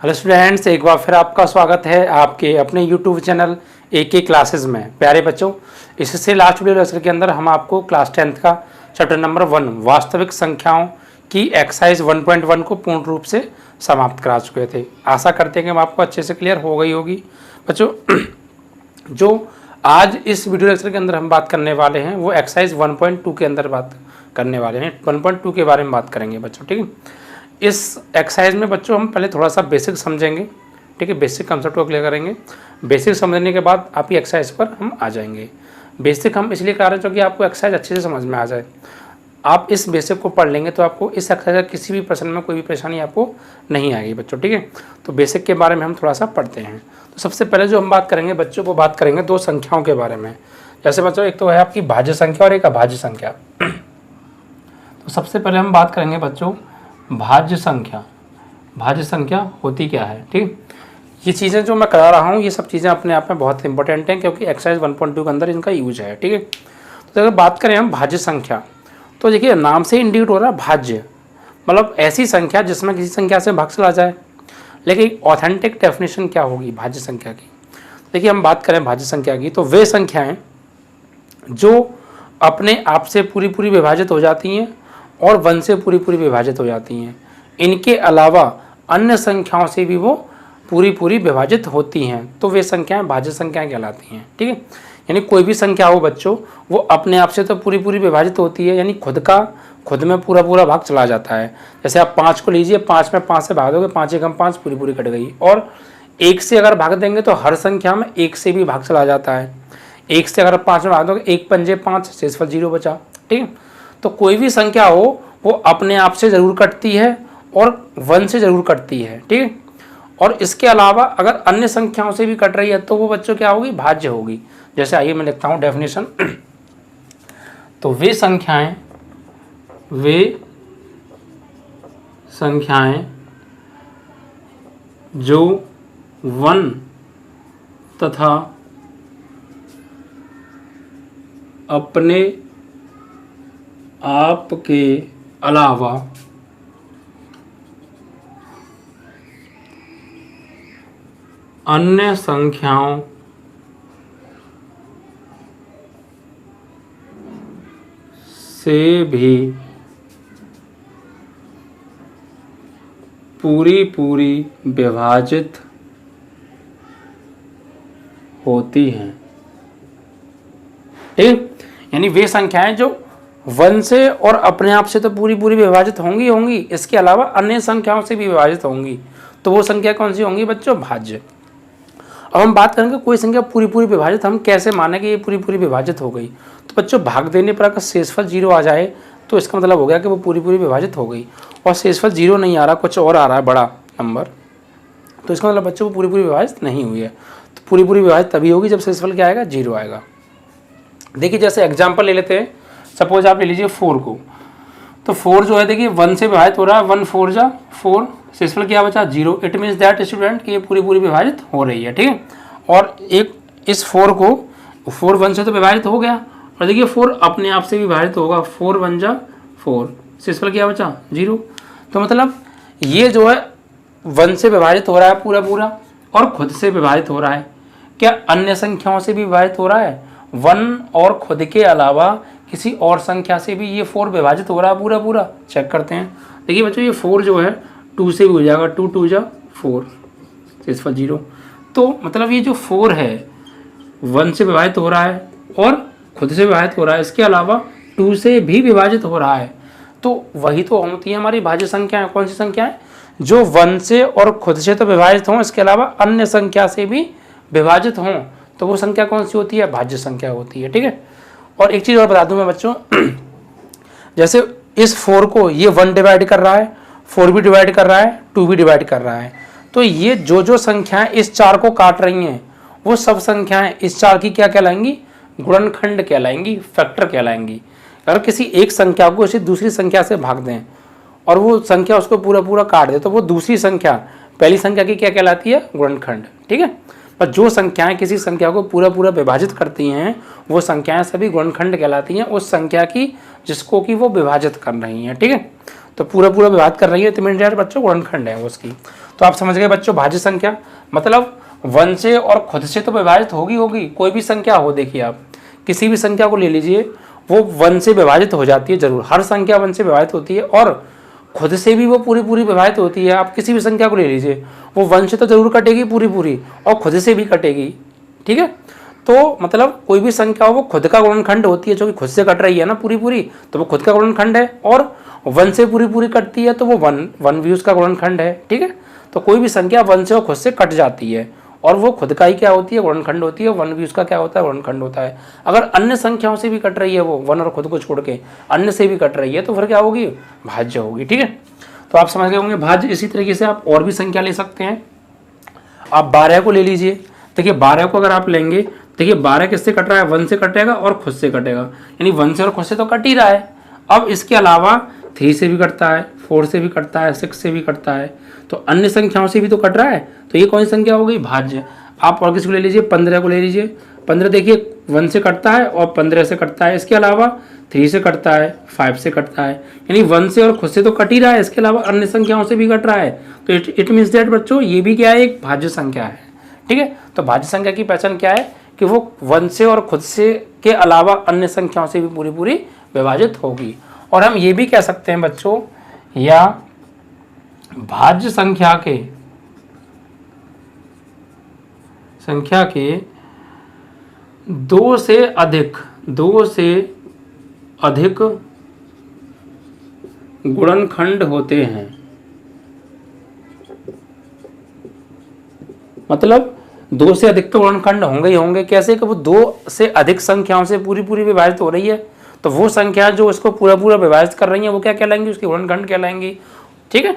Hello students, एक बार फिर आपका स्वागत है आपके अपने यूट्यूब चैनल AK क्लासेस में। प्यारे बच्चों, इससे लास्ट वीडियो लेक्चर के अंदर हम आपको क्लास 10th का चैप्टर नंबर 1 वास्तविक संख्याओं की एक्सरसाइज 1.1 को पूर्ण रूप से समाप्त करा चुके थे। आशा करते हैं कि हम आपको अच्छे से क्लियर हो गई होगी। बच्चों, जो आज इस वीडियो लेक्चर के अंदर हम बात करने वाले हैं वो एक्सरसाइज 1.2 के अंदर बात करने वाले हैं। 1.2 के बारे में बात करेंगे बच्चों, ठीक है। इस एक्सरसाइज में बच्चों हम पहले थोड़ा सा बेसिक समझेंगे, ठीक है। बेसिक कंसेप्ट को क्लियर करेंगे। बेसिक समझने के बाद आप ही एक्सरसाइज पर हम आ जाएंगे। बेसिक हम इसलिए कर रहे हैं क्योंकि आपको एक्सरसाइज अच्छे से समझ में आ जाए। आप इस बेसिक को पढ़ लेंगे तो आपको इस एक्सरसाइज का किसी भी प्रश्न में कोई भी परेशानी आपको नहीं आएगी बच्चों, ठीक है। तो बेसिक के बारे में हम थोड़ा सा पढ़ते हैं। तो सबसे पहले जो हम बात करेंगे बच्चों, वो बात करेंगे दो संख्याओं के बारे में। जैसे बच्चों, एक तो है आपकी भाज्य संख्या और एक अभाज्य संख्या। तो सबसे पहले हम बात करेंगे बच्चों भाज्य संख्या। भाज्य संख्या होती क्या है, ठीक। ये चीज़ें जो मैं करा रहा हूँ ये सब चीज़ें अपने आप में बहुत इंपॉर्टेंट हैं क्योंकि एक्सरसाइज 1.2 के अंदर इनका यूज है, ठीक है। तो अगर बात करें हम भाज्य संख्या, तो देखिए नाम से इंडिकेट हो रहा है भाज्य, मतलब ऐसी संख्या जिसमें किसी संख्या से भाग चला जाए। लेकिन ऑथेंटिक डेफिनेशन क्या होगी भाज्य संख्या की? देखिए, हम बात करें भाज्य संख्या की तो वे संख्याएँ जो अपने आप से पूरी पूरी विभाजित हो जाती हैं और 1 से पूरी पूरी विभाजित हो जाती हैं। इनके अलावा अन्य संख्याओं से भी वो पूरी पूरी विभाजित होती हैं, तो वे संख्याएं भाज्य संख्याएं कहलाती हैं, ठीक है। यानी कोई भी संख्या हो बच्चों, वो अपने आप से तो पूरी पूरी विभाजित होती है, यानी खुद में पूरा पूरा भाग चला जाता है। जैसे आप 5 को लीजिए, 5 में 5 से भाग दोगे, 5 एकम 5 पूरी पूरी कट गई। और 1 से अगर भाग देंगे तो हर संख्या में 1 से भी भाग चला जाता है। 1 से अगर 5 में भाग दोगे, 1 पंजे 5, शेषफल 0 बचा, ठीक है। तो कोई भी संख्या हो वो अपने आप से ज़रूर कटती है और 1 से ज़रूर कटती है, ठीक है। और इसके अलावा अगर अन्य संख्याओं से भी कट रही है तो वो बच्चों क्या होगी, भाज्य होगी। जैसे आइए मैं लिखता हूँ डेफिनेशन। तो वे संख्याएं जो 1 तथा अपने आप के अलावा अन्य संख्याओं से भी पूरी पूरी विभाजित होती हैं, ठीक। यानी वे संख्याएं जो 1 से और अपने आप से तो पूरी पूरी विभाजित होंगी, इसके अलावा अन्य संख्याओं से भी विभाजित होंगी, तो वो संख्या कौन सी होंगी बच्चों, भाज्य। अब हम बात करेंगे कोई संख्या पूरी पूरी विभाजित हम कैसे माने कि ये पूरी पूरी विभाजित हो गई। तो बच्चों, भाग देने पर अगर शेषफल 0 आ जाए तो इसका मतलब हो गया कि वो पूरी पूरी विभाजित हो गई। और शेषफल 0 नहीं आ रहा, कुछ और आ रहा है बड़ा नंबर, तो इसका मतलब बच्चों वो पूरी पूरी विभाजित नहीं हुई है। तो पूरी पूरी विभाजित तभी होगी जब शेषफल क्या आएगा, 0 आएगा। देखिए, जैसे एग्जाम्पल ले लेते हैं। सपोज आप ले लीजिए 4 को। तो 4 जो है देखिए 1 से विभाजित हो रहा है, 1 4 जा 4, शेषफल क्या बचा, 0। इट मीन्स दैट स्टूडेंट कि ये पूरी पूरी विभाजित हो रही है, ठीक है। और एक इस 4 को 4 1 से तो विभाजित हो गया, और देखिए 4 अपने आप से विभाजित होगा, 4 1 जा 4, शेषफल क्या बचा, 0। तो मतलब ये जो है 1 से विभाजित हो रहा है पूरा पूरा और खुद से विभाजित हो रहा है। क्या अन्य संख्याओं से भी विभाजित हो रहा है? 1 और खुद के अलावा किसी और संख्या से भी ये 4 विभाजित हो रहा है पूरा पूरा। चेक करते हैं। देखिए बच्चों, ये 4 जो है 2 से भी हो जाएगा, 2 2 जा 4, शेषफल 0। तो मतलब ये जो 4 है 1 से विभाजित हो रहा है और खुद से विभाजित हो रहा है, इसके अलावा 2 से भी विभाजित हो रहा है। तो वही तो होती है हमारी भाज्य संख्याएं। कौन सी संख्याएं? जो 1 से और खुद से तो विभाजित हों, इसके अलावा अन्य संख्या से भी विभाजित हों, तो वो संख्या कौन सी होती है, भाज्य संख्या होती है, ठीक है। और एक चीज़ और बता दूं मैं बच्चों, जैसे इस 4 को ये 1 डिवाइड कर रहा है, 4 भी डिवाइड कर रहा है, 2 भी डिवाइड कर रहा है, तो ये जो संख्याएं इस 4 को काट रही हैं वो सब संख्याएं इस 4 की क्या कहलाएंगी, गुणनखंड कहलाएंगी, फैक्टर कहलाएंगी। अगर किसी एक संख्या को किसी दूसरी संख्या से भाग दें और वो संख्या उसको पूरा पूरा काट दे, तो वो दूसरी संख्या पहली संख्या की क्या कहलाती है, गुणनखंड, ठीक है। पर जो संख्याएं किसी संख्या को पूरा पूरा विभाजित करती हैं वो संख्याएं सभी गुणनखंड कहलाती हैं उस संख्या की जिसको कि वो विभाजित कर रही हैं, ठीक है। तो पूरा पूरा विभाजित कर रही है तो मीन बच्चों गुणनखंड है वो उसकी। तो आप समझ गए बच्चों भाज्य संख्या मतलब 1 से और खुद से तो विभाजित होगी। कोई भी संख्या हो, देखिए आप किसी भी संख्या को ले लीजिए, वो 1 से विभाजित हो जाती है जरूर, हर संख्या 1 से विभाजित होती है और खुद से भी वो पूरी पूरी विभाजित होती है। आप किसी भी संख्या को ले लीजिए, वो 1 से तो जरूर कटेगी पूरी पूरी और खुद से भी कटेगी, ठीक है। तो मतलब कोई भी संख्या हो वो खुद का गुणनखंड होती है, जो कि खुद से कट रही है ना पूरी पूरी, तो वो खुद का गुणनखंड है, और 1 से पूरी पूरी कटती है तो वो 1 भी उसका गुणनखंड है, ठीक है। तो कोई भी संख्या 1 से और खुद से कट जाती है और वो खुद का ही क्या होती है, गुणनखंड होती है, 1 भी उसका क्या होता है, गुणनखंड होता है। अगर अन्य संख्याओं से भी कट रही है, वो 1 और खुद को छोड़ के अन्य से भी कट रही है, तो फिर क्या होगी, भाज्य होगी, ठीक है। तो आप समझ गए होंगे भाज्य। इसी तरीके से आप और भी संख्या ले सकते हैं। आप 12 को ले लीजिए, देखिए 12 को अगर आप लेंगे, देखिए 12 किससे कट रहा है, 1 से कटेगा और खुद से कटेगा, यानी 1 से और खुद से तो कट ही रहा है। अब इसके अलावा 3 से भी कटता है, 4 से भी कटता है, 6 से भी कटता है, तो अन्य संख्याओं से भी तो कट रहा है, तो ये कौन सी संख्या हो गई, भाज्य। आप और किसी को ले लीजिए, 15 को ले लीजिए, 15 देखिए 1 से कटता है और 15 से कटता है, इसके अलावा 3 से कटता है, 5 से कटता है, यानी 1 से और खुद से तो कट ही रहा है, इसके अलावा अन्य संख्याओं से भी कट रहा है। तो इट मीन्स दैट बच्चों ये भी क्या है, एक भाज्य संख्या है, ठीक है। तो भाज्य संख्या की पहचान क्या है कि वो 1 से और खुद से के अलावा अन्य संख्याओं से भी पूरी पूरी विभाजित होगी। और हम ये भी कह सकते हैं बच्चों, या भाज्य संख्या के 2 से अधिक गुणनखंड होते हैं। मतलब 2 से अधिक तो गुणनखंड होंगे ही होंगे। कैसे कि वो 2 से अधिक संख्याओं से पूरी पूरी विभाजित हो रही है, तो वो संख्या जो इसको पूरा पूरा विभाजित कर रही है वो क्या कहलाएंगी, उसके गुणनखंड कहलाएंगी, ठीक है।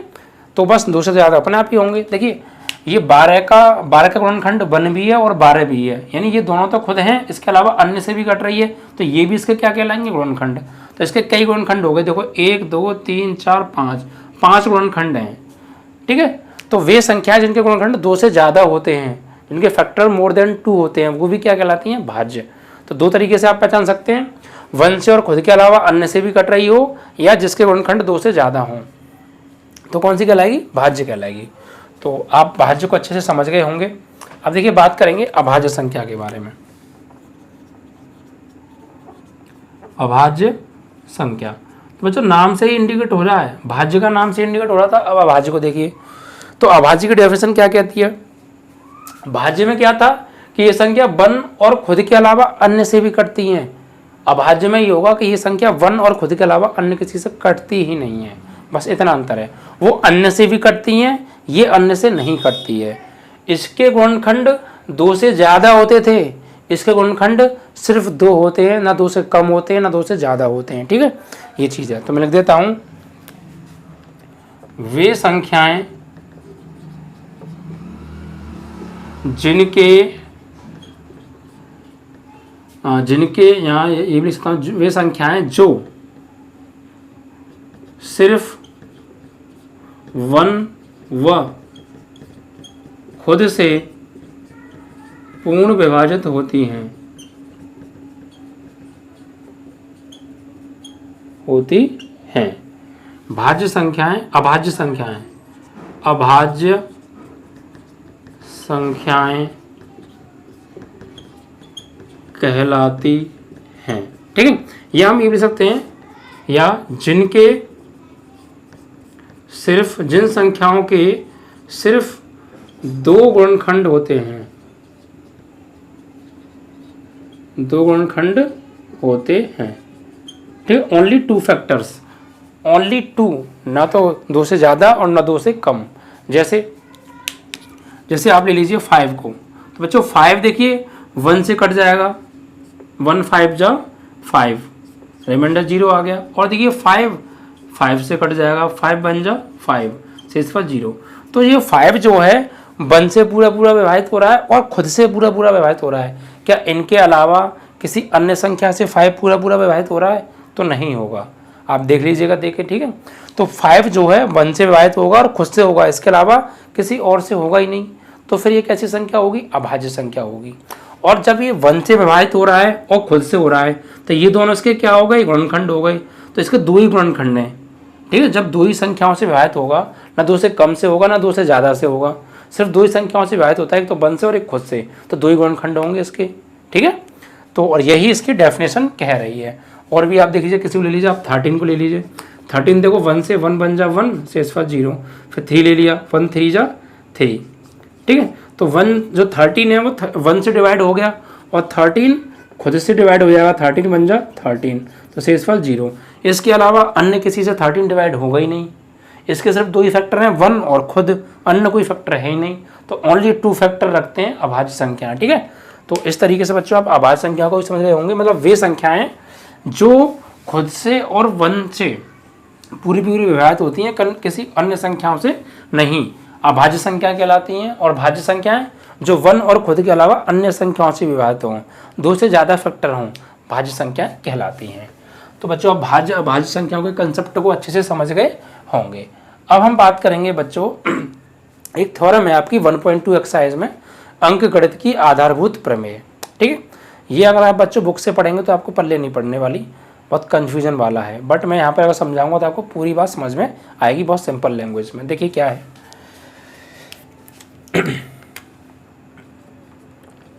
तो बस 2 से ज़्यादा अपने आप ही होंगे। देखिए ये 12 का गुणनखंड 1 भी है और 12 भी है, यानी ये दोनों तो खुद हैं, इसके अलावा अन्य से भी कट रही है, तो ये भी इसके क्या कहलाएंगे, गुणनखंड। तो इसके कई गुणनखंड हो गए, देखो 1 2 3 4 5 गुणनखंड हैं, ठीक है। तो वे संख्याएं जिनके गुणनखंड 2 से ज़्यादा होते हैं, जिनके फैक्टर मोर देन 2 होते हैं, वो भी क्या कहलाती हैं, भाज्य। तो 2 तरीके से आप पहचान सकते हैं, 1 से और खुद के अलावा अन्य से भी कट रही हो, या जिसके गुणनखंड 2 से ज़्यादा हों, तो कौन सी कहलाएगी, भाज्य कहलाएगी। तो आप भाज्य को अच्छे से समझ गए होंगे। अब देखिए बात करेंगे अभाज्य संख्या के बारे में। अभाज्य संख्या तो बच्चों नाम से ही इंडिकेट हो रहा है, भाज्य का नाम से इंडिकेट हो रहा था। अब अभाज्य को देखिए, तो अभाज्य की डेफिनेशन क्या कहती है। भाज्य में क्या था कि ये संख्या 1 और खुद के अलावा अन्य से भी कटती हैं। अभाज्य में ये होगा कि ये संख्या 1 और खुद के अलावा अन्य किसी से कटती ही नहीं है, बस इतना अंतर है। वो अन्य से भी कटती हैं, ये अन्य से नहीं कटती है। इसके गुणनखंड 2 से ज़्यादा होते थे, इसके गुणनखंड सिर्फ 2 होते हैं, ना 2 से कम होते हैं ना 2 से ज़्यादा होते हैं, ठीक है। ये चीज़ है, तो मैं लिख देता हूँ, वे संख्याएं जिनके यहाँ ये भी लिख सकता हूँ, वे संख्याएं जो सिर्फ 1 व खुद से पूर्ण विभाजित होती हैं, भाज्य संख्याएं, अभाज्य संख्याएं कहलाती हैं, ठीक है। या हम ये भी सकते हैं, या जिन संख्याओं के सिर्फ 2 गुणनखंड होते हैं, 2 गुणनखंड होते हैं, ठीक, ओनली 2 फैक्टर्स, ओनली 2, ना तो 2 से ज़्यादा और ना 2 से कम। जैसे आप ले लीजिए 5 को, तो बच्चों 5 देखिए 1 से कट जाएगा, 1 5 जा 5, रिमाइंडर 0 आ गया। और देखिए 5 से कट जाएगा, 5 बन जा 5, शेष पर 0। तो ये 5 जो है 1 से पूरा पूरा विभाजित हो रहा है और खुद से पूरा पूरा विभाजित हो रहा है। क्या इनके अलावा किसी अन्य संख्या से 5 पूरा पूरा विभाजित हो रहा है, तो नहीं होगा। आप देख लीजिएगा, देखें, ठीक है। तो 5 जो है 1 से विभाजित होगा और खुद से होगा, इसके अलावा किसी और से होगा ही नहीं। तो फिर ये कैसी संख्या होगी, अभाज्य संख्या होगी। और जब ये 1 से विभाजित हो रहा है और खुद से हो रहा है, तो ये दोनों इसके क्या हो गए, गुणनखंड हो गए। तो इसके 2 ही गुणनखंड हैं, ठीक है। जब दो ही संख्याओं से विभाजित होगा, ना दो से कम से होगा ना दो से ज़्यादा से होगा, सिर्फ दो ही संख्याओं से विभाजित होता है, एक तो 1 से और एक खुद से, तो दो ही गुणनखंड होंगे इसके। ठीक है, तो और यही इसकी डेफिनेशन कह रही है। और भी आप देख लीजिए, किसी को ले लीजिए, आप 13 को ले लीजिए। 13 देखो 1 से 1 बन जा 1, शेषफल 0, फिर 3 ले लिया, 1 3 जा 3। ठीक है, तो 1 जो 13 है वो 1 से डिवाइड हो गया, और 13 खुद से डिवाइड हो जाएगा, 13 बन जा 13, तो शेषफल 0। इसके अलावा अन्य किसी से 13 डिवाइड होगा ही नहीं, इसके सिर्फ दो ही फैक्टर हैं, 1 और खुद, अन्य कोई फैक्टर है ही नहीं, तो ओनली 2 फैक्टर रखते हैं अभाज्य संख्या। ठीक है, तो इस तरीके से बच्चों आप अभाज्य संख्या को समझ रहे होंगे, मतलब वे संख्याएं जो खुद से और 1 से पूरी पूरी विभाजित होती हैं, किसी अन्य संख्याओं से नहीं, अभाज्य संख्या कहलाती हैं। और भाज्य संख्याएं जो 1 और खुद के अलावा अन्य संख्याओं से विभाजित हों, दो से ज़्यादा फैक्टर हों, भाज्य संख्या कहलाती हैं। तो बच्चों अब भाज्य अभाज्य संख्याओं के कंसेप्ट को अच्छे से समझ गए होंगे। अब हम बात करेंगे बच्चों, एक थ्योरम है आपकी 1.2 एक्सरसाइज में, अंक गणित की आधारभूत प्रमेय। ठीक है, ये अगर आप बच्चों बुक से पढ़ेंगे तो आपको पल्ले नहीं पड़ने वाली, बहुत कन्फ्यूजन वाला है, बट मैं यहाँ पर अगर समझाऊंगा तो आपको पूरी बात समझ में आएगी, बहुत सिंपल लैंग्वेज में। देखिए क्या है,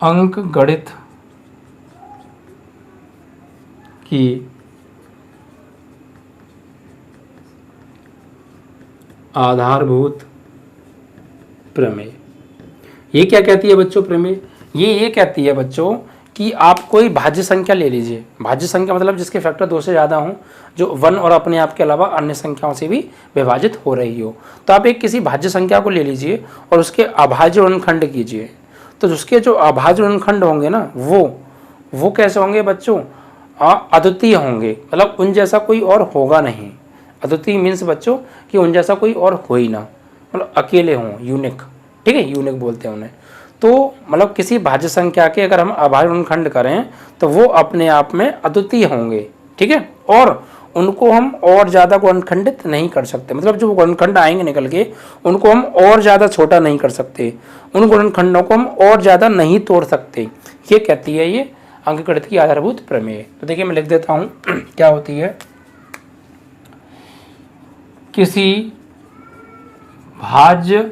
अंक गणित की आधारभूत प्रमेय, ये क्या कहती है बच्चों प्रमेय? ये कहती है बच्चों कि आप कोई भाज्य संख्या ले लीजिए। भाज्य संख्या मतलब जिसके फैक्टर 2 से ज़्यादा हों, जो 1 और अपने आप के अलावा अन्य संख्याओं से भी विभाजित हो रही हो। तो आप एक किसी भाज्य संख्या को ले लीजिए और उसके अभाज्य ऋणखंड कीजिए। तो उसके जो अभाज्य ऋणखंड होंगे ना, वो कैसे होंगे बच्चों? अद्वितीय होंगे, मतलब उन जैसा कोई और होगा नहीं। अद्वितीय मीन्स बच्चों कि उन जैसा कोई और हो ही ना, मतलब अकेले हों, यूनिक। ठीक है, यूनिक बोलते हैं उन्हें। तो मतलब किसी भाज्य संख्या के अगर हम अभाज्य ऋणखंड करें तो वो अपने आप में अद्वितीय होंगे। ठीक है, और उनको हम और ज़्यादा गुणनखंडित नहीं कर सकते, मतलब जो गुणनखंड आएंगे निकल के उनको हम और ज़्यादा छोटा नहीं कर सकते, उन गुणनखंडों को हम और ज़्यादा नहीं तोड़ सकते। ये कहती है ये अंक गणित की आधारभूत प्रमेय। तो देखिए मैं लिख देता हूँ क्या होती है। किसी भाज्य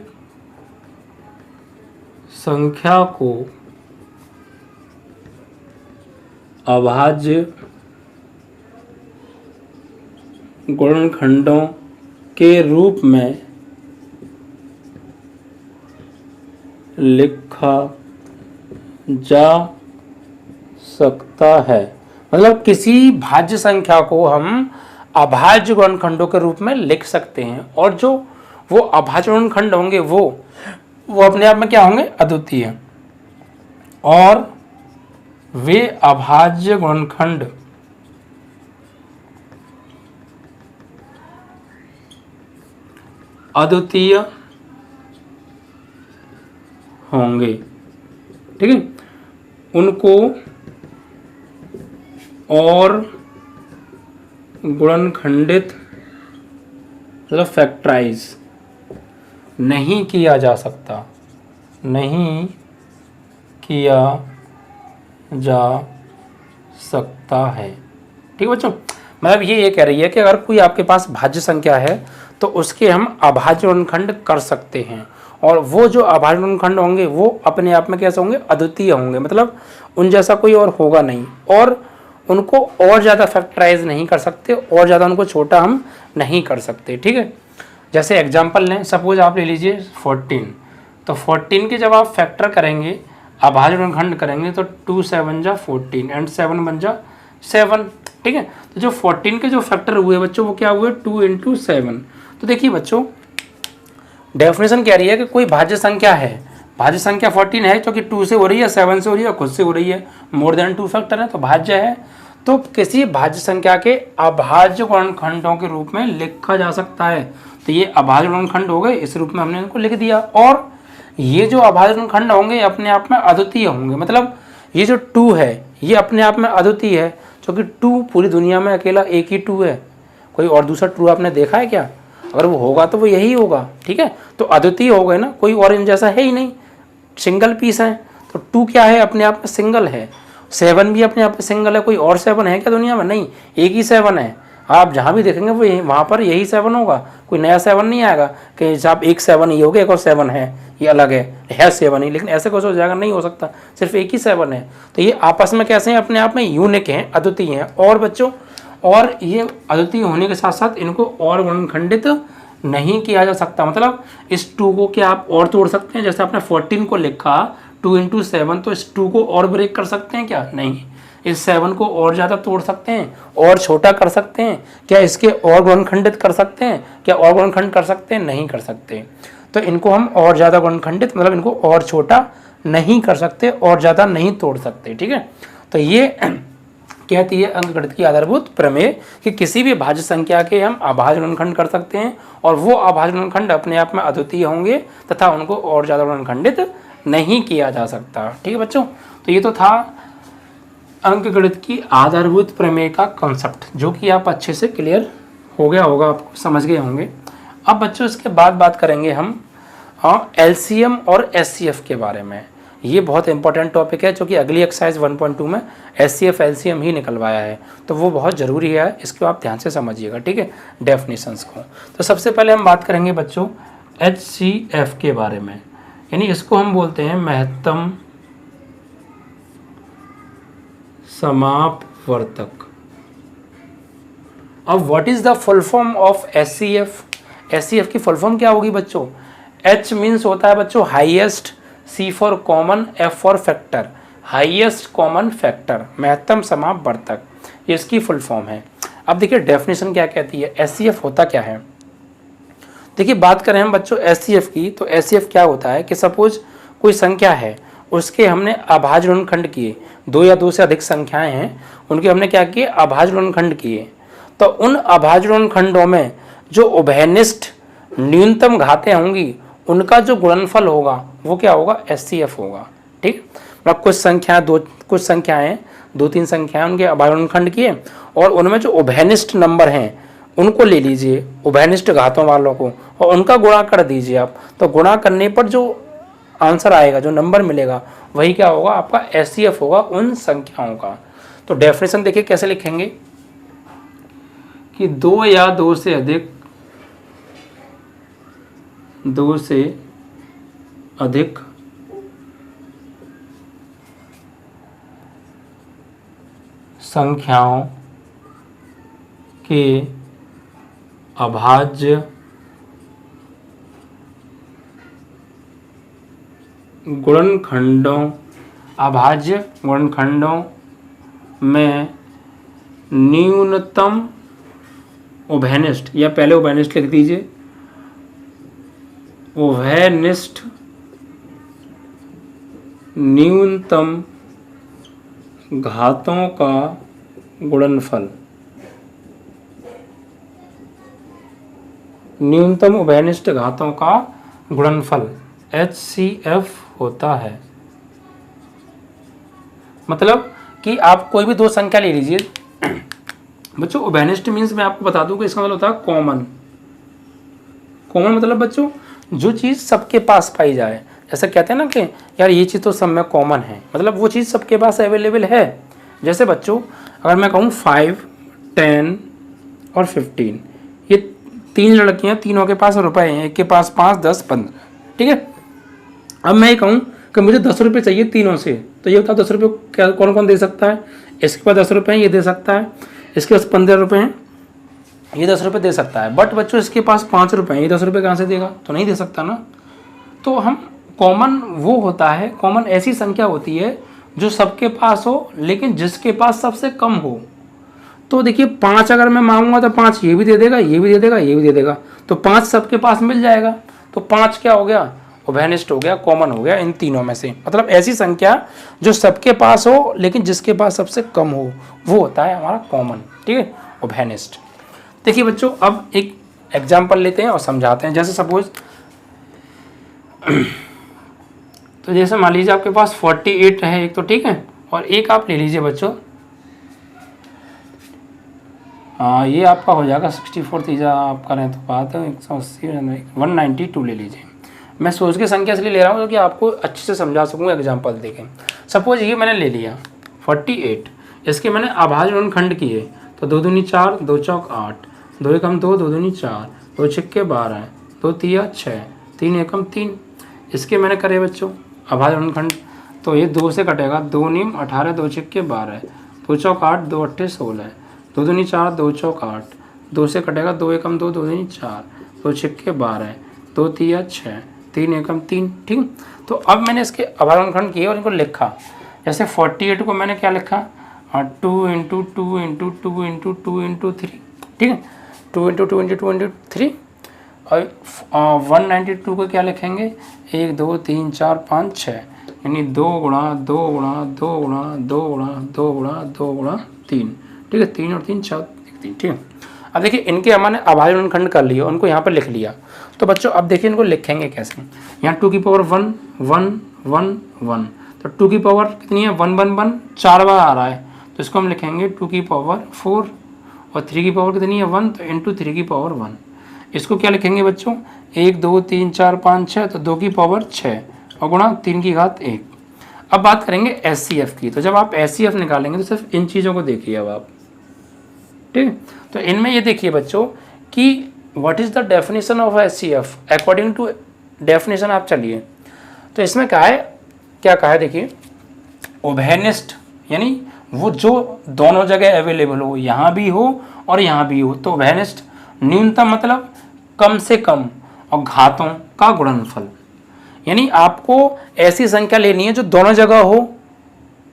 संख्या को अभाज्य गुणनखंडों के रूप में लिखा जा सकता है, मतलब किसी भाज्य संख्या को हम अभाज्य गुणनखंडों के रूप में लिख सकते हैं, और जो वो अभाज्य गुणनखंड होंगे वो अपने आप में क्या होंगे? अद्वितीय। और वे अभाज्य गुणनखंड अद्वितीय होंगे। ठीक है, उनको और गुणनखंडित मतलब फैक्टराइज नहीं किया जा सकता, नहीं किया जा सकता है। ठीक है बच्चों, मतलब ये कह रही है कि अगर कोई आपके पास भाज्य संख्या है तो उसके हम अभाज्य गुणनखंड कर सकते हैं, और वो जो अभाज्य गुणनखंड होंगे वो अपने आप में कैसे होंगे? अद्वितीय होंगे, मतलब उन जैसा कोई और होगा नहीं, और उनको और ज़्यादा फैक्टराइज नहीं कर सकते, और ज़्यादा उनको छोटा हम नहीं कर सकते। ठीक है, जैसे एग्जांपल लें, सपोज आप ले लीजिए 14, तो 14 के जब आप फैक्टर करेंगे, अभाज्य गुणनखंड करेंगे, तो 2 7 जा 14 एंड 7 बन जा 7। ठीक है, तो जो 14 के जो फैक्टर हुए बच्चों वो क्या हुए? 2 × 7। तो देखिए बच्चों डेफिनेशन कह रही है कि कोई भाज्य संख्या है, भाज्य संख्या 14 है क्योंकि 2 से हो रही है, 7 से हो रही है, खुद से हो रही है, मोर देन 2 फैक्टर है तो भाज्य है। तो किसी भाज्य संख्या के अभाज्य गुणनखंडों के रूप में लिखा जा सकता है। तो ये अभाज्य गुणनखंड हो गए, इस रूप में हमने इनको लिख दिया। और ये जो अभाज्य गुणनखंड होंगे अपने आप में अद्वितीय होंगे, मतलब ये जो 2 है ये अपने आप में अद्वितीय है, क्योंकि 2 पूरी दुनिया में अकेला एक ही 2 है, कोई और दूसरा 2 आपने देखा है क्या? अगर वो होगा तो वो यही होगा। ठीक है, तो अद्वितीय हो गए ना, कोई और इन जैसा है ही नहीं, सिंगल पीस है। तो 2 क्या है? अपने आप में सिंगल है। 7 भी अपने आप में सिंगल है, कोई और 7 है क्या दुनिया में? नहीं, एक ही 7 है। आप जहाँ भी देखेंगे वो वहाँ पर यही 7 होगा, कोई नया 7 नहीं आएगा कि साहब एक 7 ही हो गया, एक और 7 है, ये अलग है 7 ही, लेकिन ऐसे कुछ हो जाएगा, नहीं हो सकता, सिर्फ एक ही 7 है। तो ये आपस में कैसे हैं, अपने आप में यूनिक हैं, अद्वितीय हैं। और बच्चों, और ये अद्वितीय होने के साथ साथ इनको और गुणनखंडित नहीं किया जा सकता। मतलब इस 2 को क्या आप और तोड़ सकते हैं? जैसे आपने 14 को लिखा 2 × 7, तो इस 2 को और ब्रेक कर सकते हैं क्या? नहीं। इस 7 को और ज़्यादा तोड़ सकते हैं, और छोटा कर सकते हैं क्या? इसके और गुणनखंडित कर सकते हैं क्या? और गुणनखंड कर सकते हैं? नहीं कर सकते। तो इनको हम और ज़्यादा गुणनखंडित, मतलब इनको और छोटा नहीं कर सकते, और ज़्यादा नहीं तोड़ सकते। ठीक है, तो ये कहती है अंकगणित की आधारभूत प्रमेय कि किसी भी भाज्य संख्या के हम अभाज्य गुणनखंड कर सकते हैं, और वो अभाज्य गुणनखंड अपने आप में अद्वितीय होंगे तथा उनको और ज़्यादा गुणनखंडित नहीं किया जा सकता। ठीक है बच्चों, तो ये तो था अंकगणित की आधारभूत प्रमेय का कॉन्सेप्ट, जो कि आप अच्छे से क्लियर हो गया होगा, आपको समझ गए होंगे। अब बच्चों इसके बाद बात करेंगे हम एलसीएम और एचसीएफ के बारे में। ये बहुत इंपॉर्टेंट टॉपिक है, जो कि अगली एक्सरसाइज 1.2 में एचसीएफ एलसीएम ही निकलवाया है, तो वो बहुत ज़रूरी है, इसको आप ध्यान से समझिएगा। ठीक है, डेफिनेशंस को। तो सबसे पहले हम बात करेंगे बच्चों एचसीएफ के बारे में, यानी इसको हम बोलते हैं महत्तम समापवर्तक। अब what is the full form of HCF? HCF की फुल फॉर्म क्या होगी बच्चों? एच मीन्स होता है बच्चों highest, C for common, F for factor, highest common factor, महत्तम समापवर्तक, ये इसकी फुल फॉर्म है। अब देखिए डेफिनेशन क्या कहती है, एचसीएफ होता क्या है। देखिए बात करें हम बच्चों एचसीएफ की, तो एचसीएफ क्या होता है कि सपोज कोई संख्या है, उसके हमने अभाज्य गुणनखंड किए, 2 या 2 से अधिक संख्याएं हैं, उनके हमने क्या किए, अभाज्य गुणनखंड किए। तो उन अभाज्य गुणनखंडों में जो उभयनिष्ठ न्यूनतम घातें होंगी, उनका जो गुणनफल होगा वो क्या होगा, एचसीएफ होगा। ठीक, मतलब कुछ संख्याएं 2-3 संख्याएं उनके अभाज्य गुणनखंड किए, और उनमें जो उभयनिष्ठ नंबर हैं उनको ले लीजिए, उभयनिष्ठ घातों वालों को, और उनका गुणा कर दीजिए आप। तो गुणा करने पर जो आंसर आएगा, जो नंबर मिलेगा, वही क्या होगा, आपका एचसीएफ होगा उन संख्याओं का। तो डेफिनेशन देखिए कैसे लिखेंगे कि 2 या 2 से अधिक संख्याओं के अभाज्य गुणनखंडों में न्यूनतम उभयनिष्ठ, या पहले उभयनिष्ठ लिख दीजिए, उभयनिष्ठ न्यूनतम घातों का गुणनफल, न्यूनतम उभयनिष्ठ घातों का गुणनफल एचसीएफ होता है। मतलब कि आप कोई भी 2 संख्या ले लीजिए बच्चों, उभयनिष्ठ मीन्स मैं आपको बता दूं कि इसका मतलब होता है कॉमन। कॉमन मतलब बच्चों जो चीज़ सबके पास पाई जाए, जैसे कहते हैं ना कि यार ये चीज़ तो सब में कॉमन है, मतलब वो चीज़ सबके पास अवेलेबल है। जैसे बच्चों अगर मैं कहूँ 5, 10 और 15, ये 3 लड़कियाँ, तीनों के पास रुपए हैं, एक के पास 5, 10, 15। ठीक है, अब मैं ये कहूँ कि मुझे 10 रुपये चाहिए तीनों से, तो ये बताओ 10 रुपये क्या कौन कौन दे सकता है? इसके पास 10 रुपये हैं, ये दे सकता है। इसके पास 15 रुपये हैं, ये 10 रुपये दे सकता है। बट बच्चों इसके पास 5 रुपये हैं, ये 10 रुपये कहाँ से देगा? तो नहीं दे सकता ना। तो हम कॉमन वो होता है, कॉमन ऐसी संख्या होती है जो सबके पास हो, लेकिन जिसके पास सबसे कम हो। तो देखिए 5 अगर मैं मांगूंगा तो 5 ये भी दे देगा, ये भी दे देगा, ये भी दे देगा, तो 5 सबके पास मिल जाएगा। तो 5 क्या हो गया? उभयनिष्ठ हो गया, कॉमन हो गया इन तीनों में से। मतलब ऐसी संख्या जो सबके पास हो लेकिन जिसके पास सबसे कम हो, वो होता है हमारा कॉमन। ठीक है, उभयनिष्ठ। देखिए बच्चों अब एक एग्जाम्पल लेते हैं और समझाते हैं। जैसे सपोज तो जैसे मान लीजिए आपके पास 48 है एक, तो ठीक है, और एक आप ले लीजिए बच्चों, हाँ ये आपका हो जाएगा 64 तीजा आप करें तो बात है 180 192 ले लीजिए। मैं सोच के संख्या इसलिए ले रहा हूँ कि आपको अच्छे से समझा सकूँ। एग्जाम्पल देखें, सपोज ये मैंने ले लिया 48, इसके मैंने अभाज्य गुणनखंड किए, तो 2 दूनी 4, 2 चौक 8, 2 एकम 2, 2 दूनी 4, 2 छक्के 12, 2 तिया 6, 3 एकम 3। इसके मैंने करे बच्चों अभाज्य गुणनखंड, तो ये 2 से कटेगा, 2 नीम 18, 2 छक्के 12, 2 चौक 8, 2 अट्ठे 16, 2 दूनी 4, 2 चौक 8, 2 से कटेगा, 2 एकम 2, 2 दूनी 4, 2 छक्के 12, 2 तिया 6, 3 एकम 3। ठीक, तो अब मैंने इसके अभाज्य गुणनखंड किए और इनको लिखा। जैसे 48 को मैंने क्या लिखा, 2 इंटू 2 इंटू 2 इंटू 2 इंटू 3, ठीक है, 2 इंटू 2 इंटू 2 इंटू 3। और 192 को क्या लिखेंगे, 1 2 3 4 5 6, यानी 2 गुणा 2 गुणा 2 गुणा 2 गुणा 2 गुणा 2 गुणा 3, ठीक है, 3 और 3 4 3, ठीक है। अब देखिए इनके हमने अभाज्य गुणनखंड कर लिए, उनको यहाँ पर लिख लिया। तो बच्चों अब देखिए इनको लिखेंगे कैसे। यहाँ 2 की पावर 1 1 1 1, तो 2 की पावर कितनी है, 1 1 1, 4 बार आ रहा है, तो इसको हम लिखेंगे 2 की पावर 4, और 3 की पावर कितनी है 1, तो इंटू 3 की पावर 1। इसको क्या लिखेंगे बच्चों, 1 2 3 4 5 6, तो 2 की पावर 6 और गुणा 3 की घात 1। अब बात करेंगे SCF की। तो जब आप SCF निकालेंगे तो सिर्फ इन चीज़ों को देखिए अब आप, ठीक। तो इनमें ये देखिए बच्चों कि what is the definition of SCF according to definition. आप चलिए, तो इसमें क्या है, क्या कहा है देखिए, उभयनिष्ठ यानी वो जो दोनों जगह अवेलेबल हो, यहाँ भी हो और यहाँ भी हो, तो उभयनिष्ठ। न्यूनतम मतलब कम से कम, और घातों का गुणनफल, यानी आपको ऐसी संख्या लेनी है जो दोनों जगह हो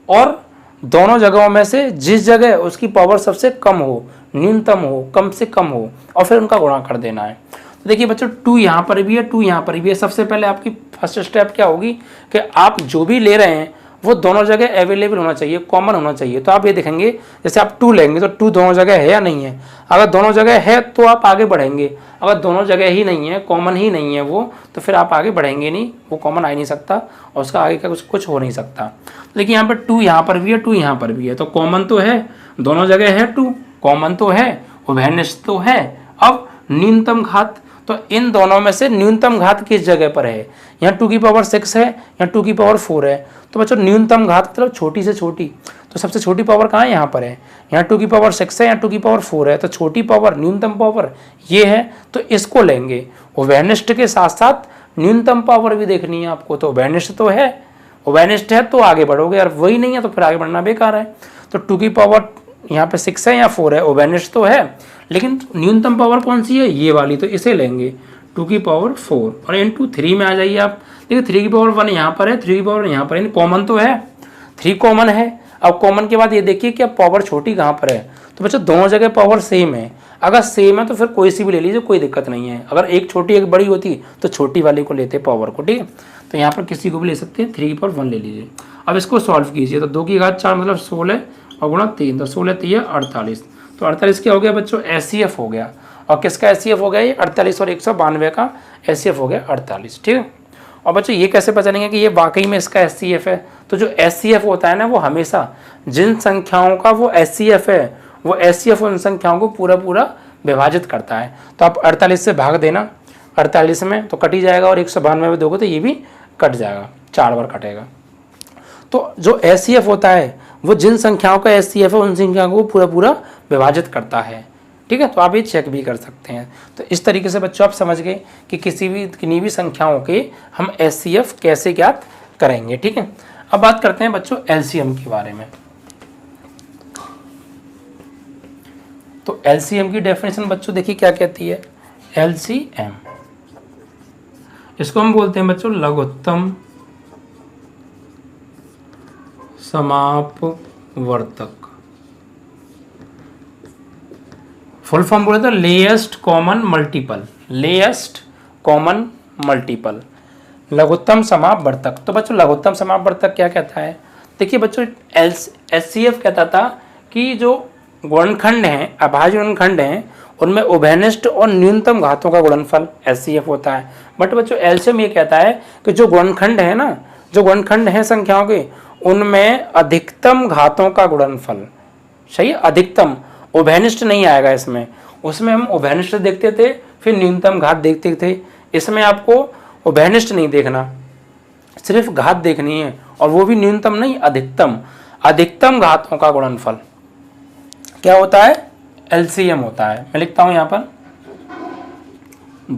और दोनों जगहों में से जिस जगह उसकी पावर सबसे कम हो, न्यूनतम हो, कम से कम हो, और फिर उनका गुणा कर देना है। तो देखिए बच्चों 2 यहाँ पर भी है, 2 यहाँ पर भी है। सबसे पहले आपकी फर्स्ट स्टेप क्या होगी कि आप जो भी ले रहे हैं वो दोनों जगह अवेलेबल होना चाहिए, कॉमन होना चाहिए। तो आप ये देखेंगे जैसे आप 2 लेंगे तो 2 दोनों जगह है या नहीं है। अगर दोनों जगह है तो आप आगे बढ़ेंगे, अगर दोनों जगह ही नहीं है, कॉमन ही नहीं है वो, तो फिर आप आगे बढ़ेंगे नहीं, वो कॉमन आ ही नहीं सकता और उसका आगे का कुछ हो नहीं सकता। लेकिन यहाँ पर 2 यहाँ पर भी है, 2 यहाँ पर भी है, तो कॉमन तो है, दोनों जगह है 2, कॉमन तो है, उभयनिष्ठ तो है। अब न्यूनतम घात, तो इन दोनों में से न्यूनतम घात किस जगह पर है, यहाँ 2 की पावर 6 है, यहाँ 2 की पावर 4 है। तो बच्चों न्यूनतम घात मतलब छोटी से छोटी, तो सबसे छोटी पावर कहाँ है, यहाँ पर है। यहाँ 2 की पावर 6 है, यहाँ 2 की पावर 4 है, तो छोटी पावर न्यूनतम पावर ये है, तो इसको लेंगे। उभयनिष्ठ के साथ साथ न्यूनतम पावर भी देखनी है आपको, तो उभयनिष्ठ तो है, उभयनिष्ठ है तो आगे बढ़ोगे, और वही नहीं है तो फिर आगे बढ़ना बेकार है। तो 2 की पावर यहाँ पे 6 है या 4 है, उभयनिष्ठ तो है, लेकिन न्यूनतम पावर कौन सी है, ये वाली, तो इसे लेंगे 2 की पावर 4, और इंटू 3 में आ जाइए आप। देखिए 3 की पावर 1 यहाँ पर है, 3 की पावर यहाँ पर है, कॉमन तो है, 3 कॉमन है। अब कॉमन के बाद ये देखिए कि अब पावर छोटी कहाँ पर है, तो बच्चों दोनों जगह पावर सेम है। अगर सेम है तो फिर कोई सी भी ले लीजिए, कोई दिक्कत नहीं है। अगर एक छोटी एक बड़ी होती तो छोटी वाली को लेते पावर को, ठीक है। तो यहाँ पर किसी को भी ले सकते हैं, 3 की पावर 1 ले लीजिए। अब इसको सॉल्व कीजिए, तो 2 की घात 4 मतलब 16 और गुणा 3, तो 16 3 48, तो 48 क्या हो गया बच्चों, SCF हो गया। और किसका SCF हो गया, ये 48 और 192 का SCF हो गया 48, ठीक है। और बच्चों ये कैसे पहचानेंगे कि ये वाकई में इसका SCF है, तो जो SCF होता है ना, वो हमेशा जिन संख्याओं का वो SCF है, वो SCF उन संख्याओं को पूरा पूरा विभाजित करता है। तो आप 48 से भाग देना, 48 में तो कट ही जाएगा, और 192 में दोगे तो ये भी कट जाएगा, 4 बार कटेगा। तो जो SCF होता है वो जिन संख्याओं का SCF है उन संख्याओं को पूरा पूरा विभाजित करता है, ठीक है। तो आप ये चेक भी कर सकते हैं। तो इस तरीके से बच्चों आप समझ गए कि किन्हीं भी संख्याओं के हम SCF कैसे ज्ञात करेंगे, ठीक है। अब बात करते हैं बच्चों LCM के बारे में। तो LCM की डेफिनेशन बच्चों देखिए क्या कहती है। LCM इसको हम बोलते हैं बच्चों लघुत्तम समापवर्तक। फुल फॉर्म बोले तो लेएस्ट कॉमन मल्टीपल, लेएस्ट कॉमन मल्टीपल, लघुत्तम समापवर्तक। तो बच्चों लघुत्तम समापवर्तक क्या कहता है, देखिए बच्चों SCF कहता था कि जो गुणनखंड हैं, अभाज्य गुणनखंड हैं, उनमें उभयनिष्ठ और न्यूनतम घातों का गुणनफल SCF होता है। बट बच्चों LCM ये कहता है कि जो गुणनखंड है ना, जो गुणनखंड हैं संख्याओं के, उनमें अधिकतम घातों का गुणनफल, सही है, अधिकतम, उभयनिष्ठ नहीं आएगा इसमें। उसमें हम उभयनिष्ठ देखते थे, फिर न्यूनतम घात देखते थे। इसमें आपको उभयनिष्ठ नहीं देखना, सिर्फ घात देखनी है, और वो भी न्यूनतम नहीं, अधिकतम। अधिकतम घातों का गुणनफल क्या होता है, एलसीएम होता है। मैं लिखता हूँ यहाँ पर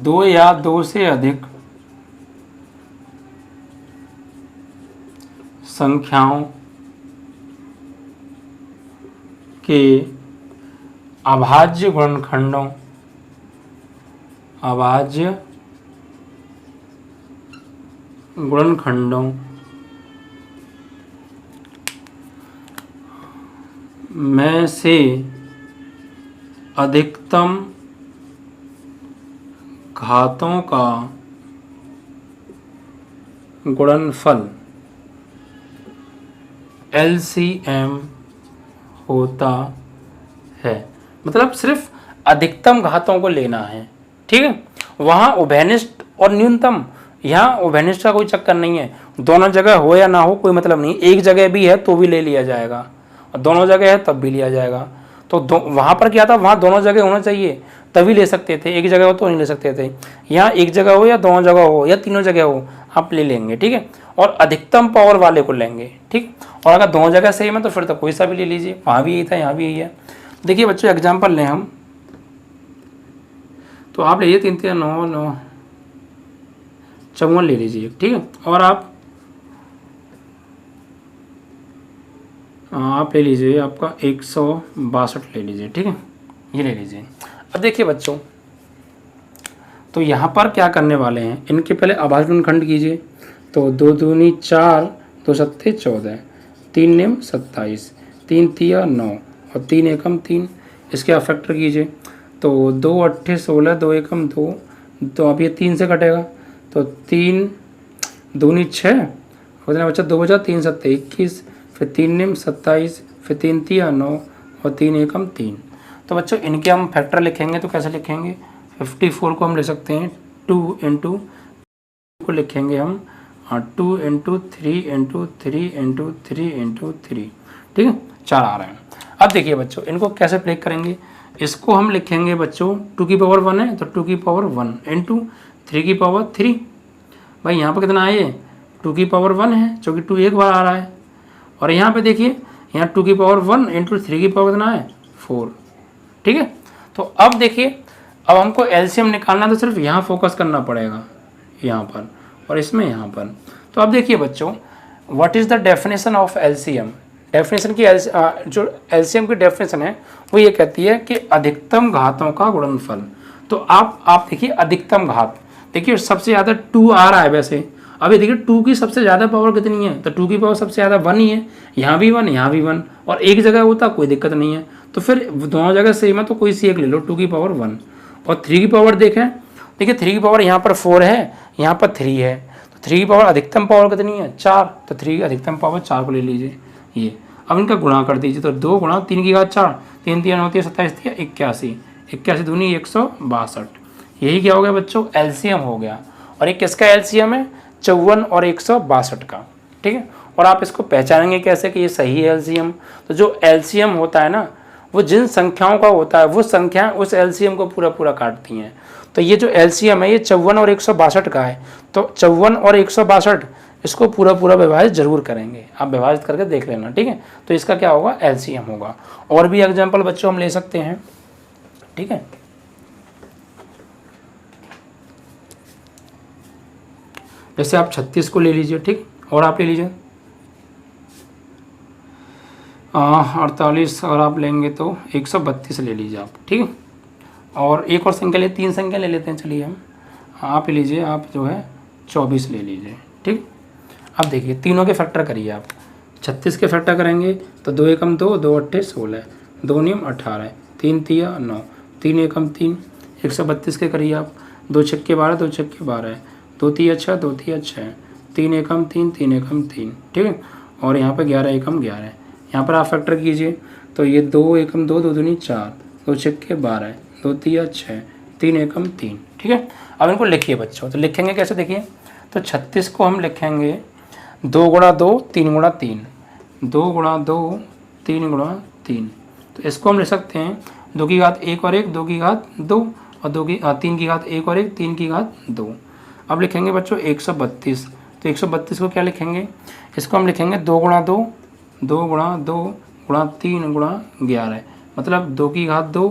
2 या 2 से अधिक संख्याओं के अभाज्य गुणनखंडों में से अधिकतम घातों का गुणनफल एलसीएम होता है। मतलब सिर्फ अधिकतम घातों को लेना है, ठीक है। वहाँ उभयनिष्ठ और न्यूनतम, यहाँ उभयनिष्ठ का कोई चक्कर नहीं है। दोनों जगह हो या ना हो कोई मतलब नहीं, एक जगह भी है तो भी ले लिया जाएगा और दोनों जगह है तब भी लिया जाएगा। तो वहाँ पर क्या था, वहाँ दोनों जगह होना चाहिए तभी ले सकते थे, एक जगह हो तो नहीं ले सकते थे। यहाँ एक जगह हो या दोनों जगह हो या तीनों जगह हो आप ले लेंगे, ठीक है। और अधिकतम पावर वाले को लेंगे, ठीक। और अगर दोनों जगह सेम है तो फिर तो कोई सा भी ले लीजिए, वहाँ भी यही था यहाँ भी यही है। देखिए बच्चों एग्जाम्पल लें हम, तो आप लीजिए 3 3 9 9 54 ले लीजिए, ठीक है। और आप ले लीजिए आपका 162 ले लीजिए, ठीक है, ये ले लीजिए। अब देखिए बच्चों, तो यहाँ पर क्या करने वाले हैं, इनके पहले अभाज्य गुणनखंड कीजिए। तो 2 दूनी 4, 2 सत्ते 14, 3 निम 27, 3 तिया 9 और 3 एकम 3। इसके आप फैक्टर कीजिए। तो 2 अट्ठे 16, 2 एकम 2, तो अब ये 3 से कटेगा तो 3 दूनी 6, उतना बच्चा 2 बचा, 3 सत्ते 21, फिर 3 निम 27, फिर 3 तिया 9 और 3 एकम 3। तो बच्चों इनके हम फैक्टर लिखेंगे तो कैसे लिखेंगे, 54 को हम ले सकते हैं 2 इंटू को लिखेंगे हम 2 इंटू 3 इंटू 3 इंटू 3 इंटू 3, ठीक है, 4 आ रहे हैं। अब देखिए बच्चों इनको कैसे ब्रेक करेंगे, इसको हम लिखेंगे बच्चों 2 की पावर 1 है तो 2 की पावर 1 इंटू 3 की पावर 3। भाई यहाँ पर कितना है, ये 2 की पावर 1 है क्योंकि 2 एक बार आ रहा है। और यहाँ पे देखिए यहाँ 2 की पावर 1 इंटू 3 की पावर कितना है 4, ठीक है। तो अब देखिए अब हमको एलसीएम निकालना तो सिर्फ यहाँ फोकस करना पड़ेगा, यहाँ पर और इसमें यहाँ पर। तो अब देखिए बच्चों what is the definition of LCM. Definition की जो एलसीएम की डेफिनेशन है वो ये कहती है कि अधिकतम घातों का गुणनफल। तो आप देखिए अधिकतम घात, देखिए सबसे ज़्यादा 2 आ रहा है वैसे। अभी देखिए 2 की सबसे ज़्यादा पावर कितनी है, तो 2 की पावर सबसे ज़्यादा 1 ही है, यहाँ भी 1 यहाँ भी 1 और एक जगह होता कोई दिक्कत नहीं है। तो फिर दोनों जगह सेम है तो कोई सी एक ले लो, 2 की पावर 1। और 3 की पावर देखें, देखिए 3 की पावर यहाँ पर 4 है, यहाँ पर 3 है, तो 3 की पावर अधिकतम पावर कितनी है 4, तो 3 की अधिकतम पावर 4 को ले लीजिए ये। अब इनका गुणा कर दीजिए, तो 2 गुणा 3 की घात 4, 3 3 होती है 27 थी 81, 81 दूनी 162। यही क्या हो गया बच्चों, एलसीएम हो गया। और ये किसका एलसीएम है, 54 और 162 का, ठीक है। और आप इसको पहचानेंगे कैसे कि ये सही है एलसीएम, तो जो एलसीएम होता है ना वो जिन संख्याओं का होता है वो संख्याएं उस एलसीएम को पूरा पूरा काटती हैं। तो ये जो एलसीएम है ये 54 और 162 का है, तो 54 और 162 इसको पूरा पूरा विभाजित जरूर करेंगे, आप विभाजित करके देख लेना, ठीक है। तो इसका क्या होगा, एलसीएम होगा। और भी एग्जाम्पल बच्चों हम ले सकते हैं, ठीक है। जैसे आप 36 को ले लीजिए, ठीक, और आप ले लीजिए 48, और आप लेंगे तो 132 ले लीजिए आप, ठीक है। और एक और संख्या ले, 3 संख्या ले लेते हैं, चलिए हम, आप ले लीजिए, आप जो है 24 ले लीजिए, ठीक। अब देखिए तीनों के फैक्टर करिए आप, 36 के फैक्टर करेंगे तो 2 एकम 2, 2 अट्ठे 16, 2 नियम 18, 3 तिया 9, 3 एकम 3, 132 के करिए आप, 2 छक्के 12, 2 छक्के 12, 2 तिया 6, 2 तिया 6, 3 एकम 3, 3 एकम 3, ठीक है। और यहाँ पर 11 एकम 11, यहाँ पर आप फैक्टर कीजिए तो ये 2 एकम 2, 2 दूनी 4, 2 छक्के 12, 2 तिया 6, 3 एकम 3, ठीक है। अब इनको लिखिए बच्चों, तो लिखेंगे कैसे देखिए, तो 36 को हम लिखेंगे 2 गुणा 2 3 गुणा 3, 2 गुणा 2 3 गुणा 3। तो इसको हम लिख सकते हैं 2 की घात 1 और 1, 2 की घात 2 और 3 की घात 1 और 1, 3 की घात 2। अब लिखेंगे बच्चों 132, तो 132 को क्या लिखेंगे, इसको हम लिखेंगे 2 गुणा 2, 2 गुणा 2 गुणा 3 गुणा 11, मतलब 2 की घात 2,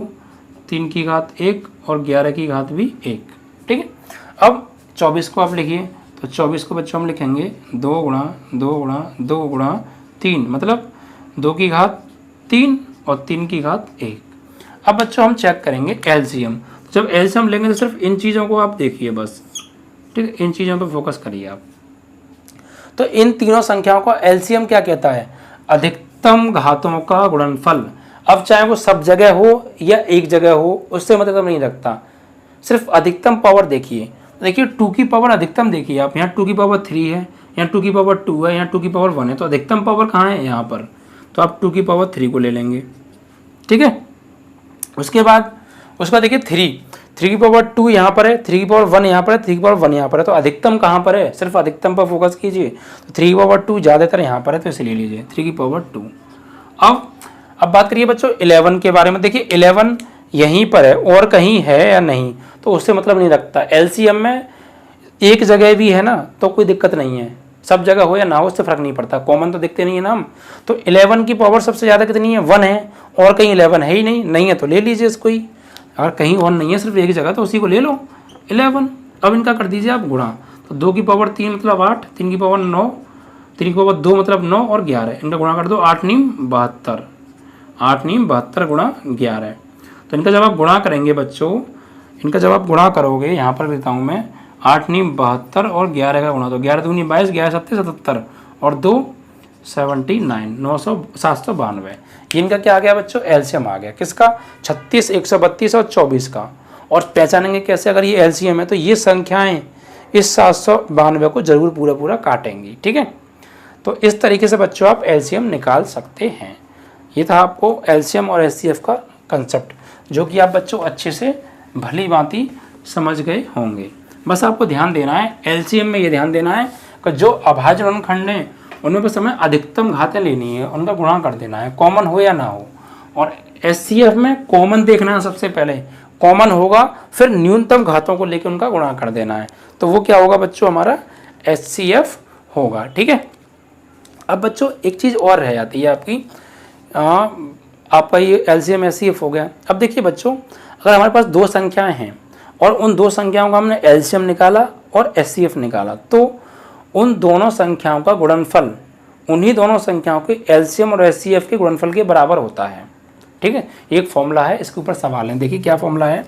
3 की घात 1 और 11 की घात भी 1। ठीक है, अब 24 को आप लिखिए, तो 24 को बच्चों हम लिखेंगे 2 गुणा 2 गुणा 2 गुणा 3, मतलब 2 की घात 3 और 3 की घात 1। अब बच्चों हम चेक करेंगे एलसीएम। जब एलसीएम लेंगे तो सिर्फ इन चीज़ों को आप देखिए बस, ठीक है, इन चीज़ों पर फोकस करिए आप। तो इन तीनों संख्याओं का एलसीएम क्या कहता है? अधिकतम घातों का गुणनफल। अब चाहे वो सब जगह हो या एक जगह हो, उससे मतलब नहीं रखता, सिर्फ अधिकतम पावर देखिए। देखिए 2 की पावर अधिकतम देखिए आप, यहाँ 2 की पावर 3 है, यहाँ 2 की पावर 2 है, यहाँ 2 की पावर 1 है, तो अधिकतम पावर कहाँ है? यहाँ पर। तो आप 2 की पावर 3 को ले लेंगे। ठीक है, उसके बाद देखिए 3 की पावर 2 यहाँ पर है, 3 की पावर 1 यहाँ पर है, 3 की पावर 1 यहाँ पर है, तो अधिकतम कहाँ पर है? सिर्फ अधिकतम पर फोकस कीजिए। तो 3 की पावर 2 ज़्यादातर यहाँ पर है, तो इसे ले लीजिए 3 की पावर 2। अब बात करिए बच्चों 11 के बारे में। देखिए 11 यहीं पर है और कहीं है या नहीं, तो उससे मतलब नहीं रखता। एलसीएम में एक जगह भी है ना तो कोई दिक्कत नहीं है, सब जगह हो या ना हो उससे फर्क नहीं पड़ता, कॉमन तो दिखते नहीं है ना हम। तो 11 की पावर सबसे ज़्यादा कितनी है? 1 है, और कहीं 11 है ही नहीं है तो ले लीजिए इसको ही। अगर कहीं और नहीं है सिर्फ एक जगह तो उसी को ले लो 11। अब इनका कर दीजिए आप गुणा, तो 2 की पावर 3 मतलब 8, 3 की पावर 9, 3 की पावर 2 मतलब 9 और 11, इनका गुणा कर दो 8 9 72, 8 9 72 गुणा 11। तो इनका जब आप गुणा करेंगे बच्चों, इनका जब आप गुणा करोगे, यहाँ पर देता हूँ मैं 8 9 72 और 11 का गुणा, तो 11 दूनी 22, 11 7 77 और 2 79, 792। इनका क्या आ गया बच्चों? एलसीएम आ गया। किसका? 36, 132 और 24 का। और पहचानेंगे कैसे? अगर ये एलसीएम है तो ये संख्याएं इस 792 को जरूर पूरा काटेंगी। ठीक है, तो इस तरीके से बच्चों आप एलसीएम निकाल सकते हैं। ये था आपको एलसीएम और एचसीएफ का कंसेप्ट, जो कि आप बच्चों अच्छे से भली भांति समझ गए होंगे। बस आपको ध्यान देना है एलसीएम में, ये ध्यान देना है कि जो अभाज्य ऋणखंड हैं उनमें बस हमें अधिकतम घातें लेनी है, उनका गुणा कर देना है, कॉमन हो या ना हो। और एचसीएफ में कॉमन देखना है सबसे पहले, कॉमन होगा फिर न्यूनतम घातों को लेकर उनका गुणा कर देना है, तो वो क्या होगा बच्चों? हमारा एचसीएफ होगा। ठीक है, अब बच्चों एक चीज़ और रह जाती है आपकी, आपका ये एलसीएम एचसीएफ हो गया। अब देखिए बच्चों, अगर हमारे पास दो संख्याएं हैं और उन दो संख्याओं का हमने एलसीएम निकाला और एचसीएफ निकाला, तो उन दोनों संख्याओं का गुणनफल उन्हीं दोनों संख्याओं के एलसीएम और एचसीएफ के गुणनफल के बराबर होता है। ठीक है, एक फॉर्मूला है, इसके ऊपर सवाल है। देखिए क्या फॉर्मूला है,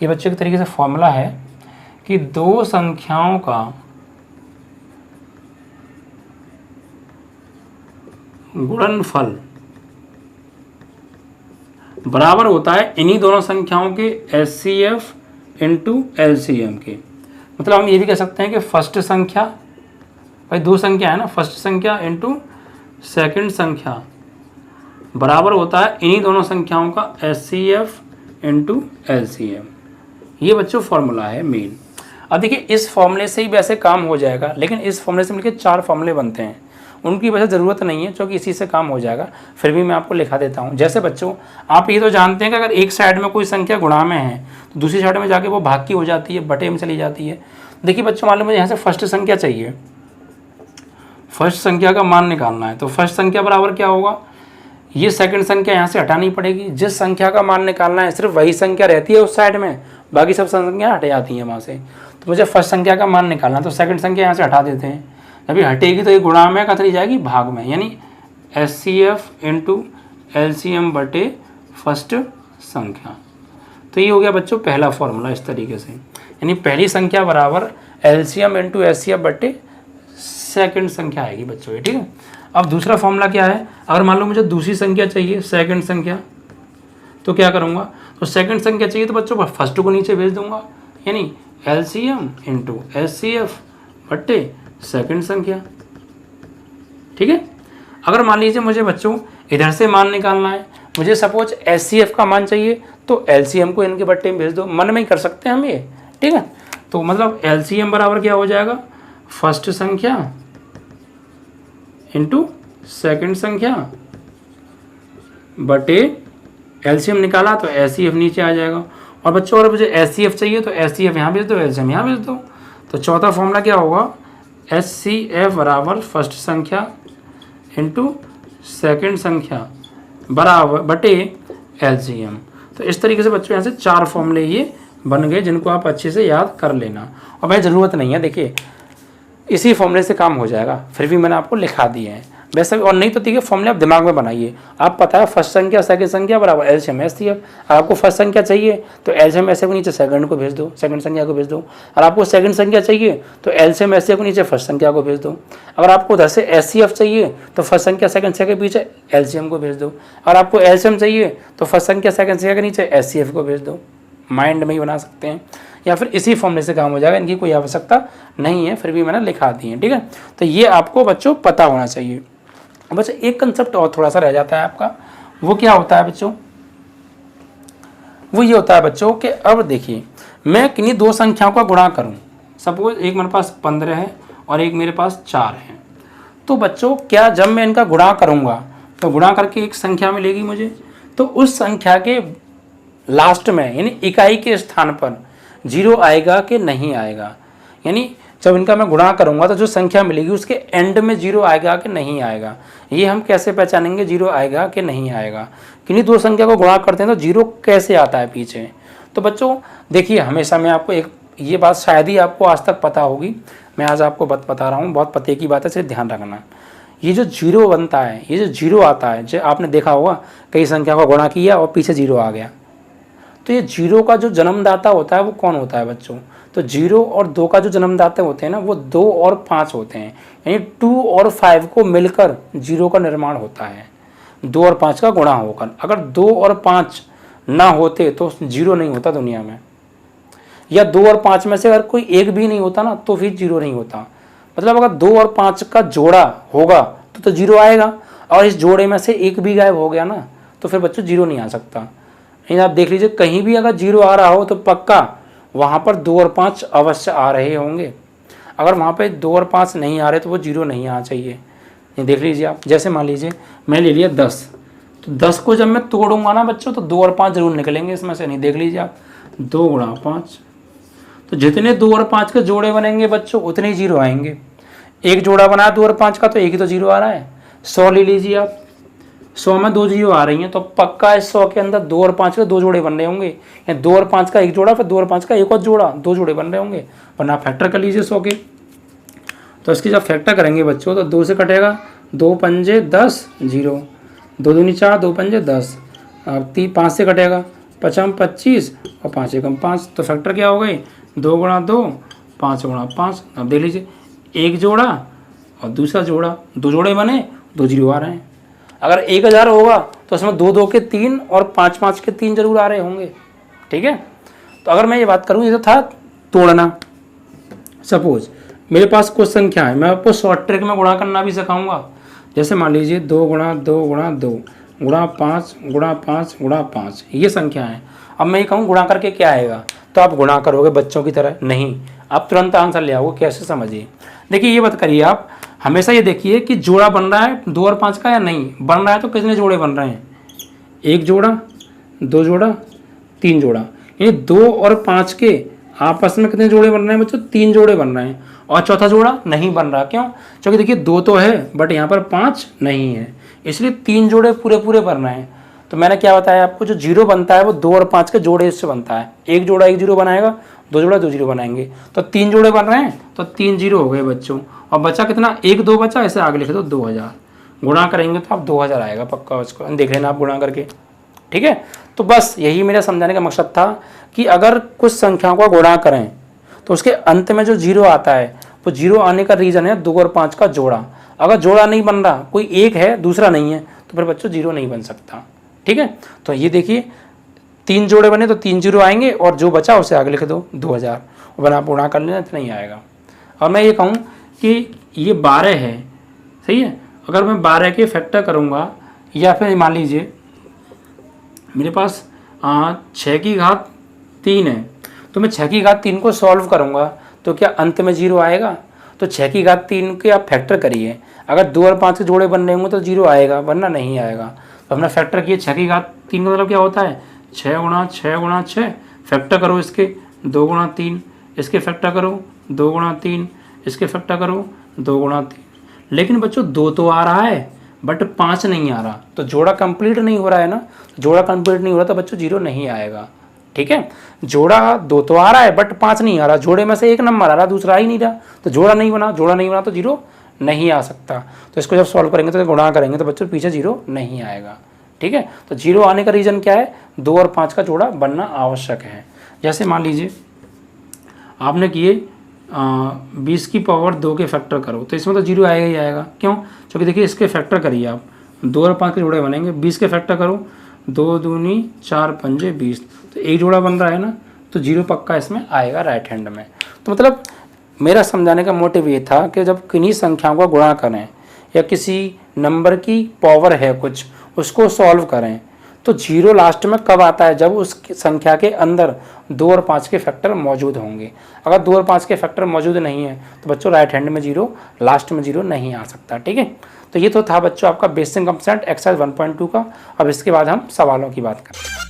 ये बच्चों के तरीके से फॉर्मूला है कि दो संख्याओं का गुणनफल बराबर होता है इन्हीं दोनों संख्याओं के एचसीएफ इंटू एलसीएम के। मतलब हम ये भी कह सकते हैं कि फर्स्ट संख्या, भाई दो संख्या है ना, फर्स्ट संख्या इंटू सेकंड संख्या बराबर होता है इन्हीं दोनों संख्याओं का एचसीएफ इंटू एलसीएम। ये बच्चों फॉर्मूला है मेन। अब देखिए इस फॉर्मूले से ही वैसे काम हो जाएगा, लेकिन इस फॉर्मूले से मिलकर 4 फॉर्मूले बनते हैं, उनकी वैसे ज़रूरत नहीं है क्योंकि इसी से काम हो जाएगा। फिर भी मैं आपको लिखा देता हूँ। जैसे बच्चों आप ये तो जानते हैं कि अगर एक साइड में कोई संख्या गुणा में है तो दूसरी साइड में जाके वो भाग की हो जाती है, बटे में चली जाती है। देखिए बच्चों मान लो मुझे यहाँ से फर्स्ट संख्या चाहिए, फर्स्ट संख्या का मान निकालना है, तो फर्स्ट संख्या बराबर क्या होगा? ये सेकंड संख्या यहाँ से हटानी पड़ेगी। जिस संख्या का मान निकालना है सिर्फ वही संख्या रहती है उस साइड में, बाकी सब संख्या हट जाती हैं वहाँ से। तो मुझे फर्स्ट संख्या का मान निकालना है तो सेकंड संख्या यहाँ से हटा देते हैं। जब ये हटेगी तो ये गुणा में कहाँ चली जाएगी? भाग में, यानी एचसीएफ इंटू एलसीएम बटे फर्स्ट संख्या। तो ये हो गया बच्चों पहला फॉर्मूला इस तरीके से, यानी पहली संख्या बराबर एलसीएम इंटू एचसीएफ बटे सेकंड संख्या आएगी बच्चों ये। ठीक है, अब दूसरा फॉर्मूला क्या है? अगर मान लो मुझे दूसरी संख्या चाहिए, सेकंड संख्या, तो क्या करूँगा? तो सेकंड संख्या चाहिए तो बच्चों फर्स्ट को नीचे भेज दूंगा, यानी एलसीएम इंटू एचसीएफ बटे सेकंड संख्या। ठीक है, अगर मान लीजिए मुझे बच्चों इधर से मान निकालना है, मुझे सपोज एचसीएफ का मान चाहिए तो एलसीएम को इनके बट्टे में भेज दो, मन में ही कर सकते हैं हम ये। ठीक है, तो मतलब एलसीएम बराबर क्या हो जाएगा? फर्स्ट संख्या इंटू सेकंड संख्या बटे एलसीएम निकाला तो एचसीएफ नीचे आ जाएगा। और बच्चों अगर मुझे एचसीएफ चाहिए तो एचसीएफ यहाँ भेज दो, एलसीएम यहाँ भेज दो। तो चौथा फॉर्मूला क्या होगा? एचसीएफ बराबर फर्स्ट संख्या इंटू सेकंड संख्या बराबर बटे LCM। तो इस तरीके से बच्चों यहाँ से 4 फॉर्मूले ये बन गए जिनको आप अच्छे से याद कर लेना। और भाई ज़रूरत नहीं है, देखिए इसी फॉर्मूले से काम हो जाएगा, फिर भी मैंने आपको लिखा दिए हैं वैसे। और नहीं तो ठीक है, फॉर्मूले आप दिमाग में बनाइए। आप पता है फर्स्ट संख्या सेकंड संख्या बराबर LCM SCF। आपको फर्स्ट संख्या चाहिए तो LCM SCF को नीचे सेकंड को भेज दो, सेकंड संख्या को भेज दो। और आपको सेकंड संख्या चाहिए तो LCM SCF को नीचे फर्स्ट संख्या को भेज दो। अगर आपको उधर से SCF चाहिए तो फर्स्ट संख्या सेकंड संख्या के पीछे LCM को भेज दो। और आपको LCM चाहिए तो फर्स्ट संख्या सेकंड संख्या के नीचे SCF को भेज दो। माइंड में ही बना सकते हैं या फिर इसी फॉर्मूले से काम हो जाएगा, इनकी कोई आवश्यकता नहीं है, फिर भी मैंने लिखा दी है। ठीक है, तो ये आपको बच्चों पता होना चाहिए। बच्चों एक कंसेप्ट और थोड़ा सा रह जाता है आपका, वो क्या होता है बच्चों, वो ये होता है बच्चों कि अब देखिए मैं किन्हीं 2 संख्याओं का गुणा करूं, सपोज एक मेरे पास 15 है और एक मेरे पास 4 है। तो बच्चों क्या जब मैं इनका गुणा करूंगा तो गुणा करके एक संख्या मिलेगी मुझे, तो उस संख्या के लास्ट में यानी इकाई के स्थान पर 0 आएगा कि नहीं आएगा। यानी जब इनका मैं गुणा करूंगा तो जो संख्या मिलेगी उसके एंड में 0 आएगा कि नहीं आएगा, ये हम कैसे पहचानेंगे 0 आएगा कि नहीं आएगा। किन्हीं 2 संख्या को गुणा करते हैं तो 0 कैसे आता है पीछे। तो बच्चों देखिए हमेशा मैं आपको एक ये बात शायद ही आपको आज तक पता होगी, मैं आज आपको बता रहा हूँ, बहुत पते की बात है, सिर्फ ध्यान रखना। ये जो 0 बनता है, ये जो 0 आता है, जो आपने देखा होगा कई संख्या का गुणा किया और पीछे 0 आ गया, तो ये 0 का जो जन्मदाता होता है वो कौन होता है बच्चों। तो 0 और 2 का जो जन्मदाता होते हैं ना वो 2 और 5 होते हैं, यानी 2 और 5 को मिलकर 0 का निर्माण होता है, 2 और 5 का गुणा होकर। अगर 2 और 5 ना होते तो 0 नहीं होता दुनिया में, या 2 और 5 में से अगर कोई एक भी नहीं होता ना तो फिर 0 नहीं होता। मतलब अगर 2 और 5 का जोड़ा होगा तो 0 आएगा, और इस जोड़े में से एक भी गायब हो गया ना तो फिर बच्चों 0 नहीं आ सकता। आप देख लीजिए कहीं भी अगर 0 आ रहा हो तो पक्का वहाँ पर 2 और 5 अवश्य आ रहे होंगे। अगर वहाँ पे 2 और 5 नहीं आ रहे तो वो 0 नहीं आना चाहिए। ये देख लीजिए आप, जैसे मान लीजिए मैं ले लिया 10, तो 10 को जब मैं तोड़ूंगा ना बच्चों तो 2 और 5 जरूर निकलेंगे इसमें से। नहीं देख लीजिए आप, 2 गुणा 5, तो जितने 2 और 5 के जोड़े बनेंगे बच्चों उतने ही 0 आएंगे। एक जोड़ा बना 2 और 5 का तो एक ही तो 0 आ रहा है। 100 ले लीजिए आप, 100 में 2 0 आ रही हैं तो पक्का इस 100 के अंदर 2 और 5 के 2 जोड़े बन रहे होंगे, या 2 और 5 का एक जोड़ा फिर 2 और 5 का एक और जोड़ा, 2 जोड़े बन रहे होंगे। वरना फैक्टर कर लीजिए 100 के, तो इसकी जब फैक्टर करेंगे बच्चों तो 2 से कटेगा, 2 पंजे 10 0, 2 दूनी 4, 2 पंजे 10, अब 5 से कटेगा, 5 25 और 5 एकम 5, तो फैक्टर क्या हो गई 2 गुणा 2 5 गुणा 5। अब देख लीजिए एक जोड़ा और दूसरा जोड़ा, 2 जोड़े बने, 2 0 आ रहे हैं। अगर 1000 होगा तो उसमें 2 2 के 3 और 5 5 के 3 जरूर आ रहे होंगे। ठीक है, तो अगर मैं ये बात करूँ, ये तो था तोड़ना। सपोज मेरे पास कुछ संख्या है, मैं आपको शॉर्ट ट्रिक में गुणा करना भी सिखाऊंगा। जैसे मान लीजिए 2 गुणा 2 गुणा 2 गुणा 5 गुणा 5 गुणा 5, ये संख्या है। अब मैं ये कहूँ गुणा करके क्या आएगा, तो आप गुणा करोगे बच्चों की तरह नहीं, आप तुरंत आंसर ले आओगे। कैसे समझिए, देखिए ये बात करिए आप, हमेशा ये देखिए कि जोड़ा बन रहा है 2 और 5 का या नहीं बन रहा है, तो कितने जोड़े बन रहे हैं, एक जोड़ा, 2 जोड़ा, 3 जोड़ा। यानी 2 और 5 के आपस में कितने जोड़े बन रहे हैं बच्चों, 3 जोड़े बन रहे हैं, और चौथा जोड़ा नहीं बन रहा। क्यों, क्योंकि देखिए 2 तो है बट यहाँ पर 5 नहीं है, इसलिए 3 जोड़े पूरे पूरे बन रहे हैं। तो मैंने क्या बताया आपको, जो 0 बनता है वो 2 और 5 के जोड़े से बनता है। एक जोड़ा 1 0 बनाएगा, 2 जोड़ा 2 0 बनाएंगे, तो 3 जोड़े बन रहे हैं, तो 3 0 हो गए बच्चों। और बचा कितना, 1 2 बचा, ऐसे आगे लिख दो 2000। गुणा करेंगे तो आप 2000 आएगा पक्का, उसको देख लेना आप गुणा करके। ठीक है, तो बस यही मेरा समझाने का मकसद था कि अगर कुछ संख्याओं का गुणा करें तो उसके अंत में जो 0 आता है वो 0 आने का रीज़न है 2 और 5 का जोड़ा। अगर जोड़ा नहीं बन रहा, कोई एक है दूसरा नहीं है, तो फिर बच्चों 0 नहीं बन सकता। ठीक है, तो ये देखिए 3 जोड़े बने तो 3 0 आएंगे, और जो बचा उसे आगे लिख दो 2000, और आप गुणा कर लेना तो नहीं आएगा। और मैं ये कहूँ कि ये 12 है, सही है, अगर मैं 12 के फैक्टर करूँगा, या फिर मान लीजिए मेरे पास 6 की घात 3 है, तो मैं 6 की घात 3 को सॉल्व करूँगा तो क्या अंत में 0 आएगा। तो 6 की घात 3 के आप फैक्टर करिए, अगर 2 और 5 के जोड़े बन रहे होंगे तो 0 आएगा, वरना नहीं आएगा। तो हमने फैक्टर किए 6 की घात 3 का मतलब क्या होता है, 6 गुणा 6 गुणा 6, फैक्टर करो इसके 2 गुणा 3, इसके फैक्टर करो 2 गुणा 3, इसके फैक्टर करो 2 गुणा 3। लेकिन बच्चों 2 तो आ रहा है बट 5 नहीं आ रहा, तो जोड़ा कंप्लीट नहीं हो रहा है ना, जोड़ा कंप्लीट नहीं हो रहा तो बच्चों 0 नहीं आएगा। ठीक है, जोड़ा 2 तो आ रहा है बट 5 नहीं आ रहा, जोड़े में से एक नंबर आ रहा, दूसरा आ ही नहीं रहा, तो जोड़ा नहीं बना, जोड़ा नहीं बना तो 0 नहीं आ सकता। तो इसको जब सॉल्व करेंगे तो गुणा करेंगे तो बच्चों पीछे 0 नहीं आएगा। ठीक है, तो 0 आने का रीज़न क्या है, 2 और 5 का जोड़ा बनना आवश्यक है। जैसे मान लीजिए आपने किए 20 की पावर 2 के फैक्टर करो, तो इसमें तो 0 आएगा ही आएगा। क्यों? क्योंकि देखिए इसके फैक्टर करिए आप, 2 और 5 के जोड़े बनेंगे, 20 के फैक्टर करो, 2 दूनी 4 पंजे 20, तो एक जोड़ा बन रहा है ना, तो 0 पक्का इसमें आएगा राइट हैंड में। तो मतलब मेरा समझाने का मोटिव ये था कि जब किन्हीं संख्याओं का गुणा करें या किसी नंबर की पावर है कुछ, उसको सॉल्व करें, तो 0 लास्ट में कब आता है, जब उस संख्या के अंदर 2 और 5 के फैक्टर मौजूद होंगे। अगर 2 और 5 के फैक्टर मौजूद नहीं है तो बच्चों राइट हैंड में 0, लास्ट में 0 नहीं आ सकता। ठीक है, तो ये तो था बच्चों आपका बेसिक कंसेप्ट एक्सरसाइज 1.2 का। अब इसके बाद हम सवालों की बात करें।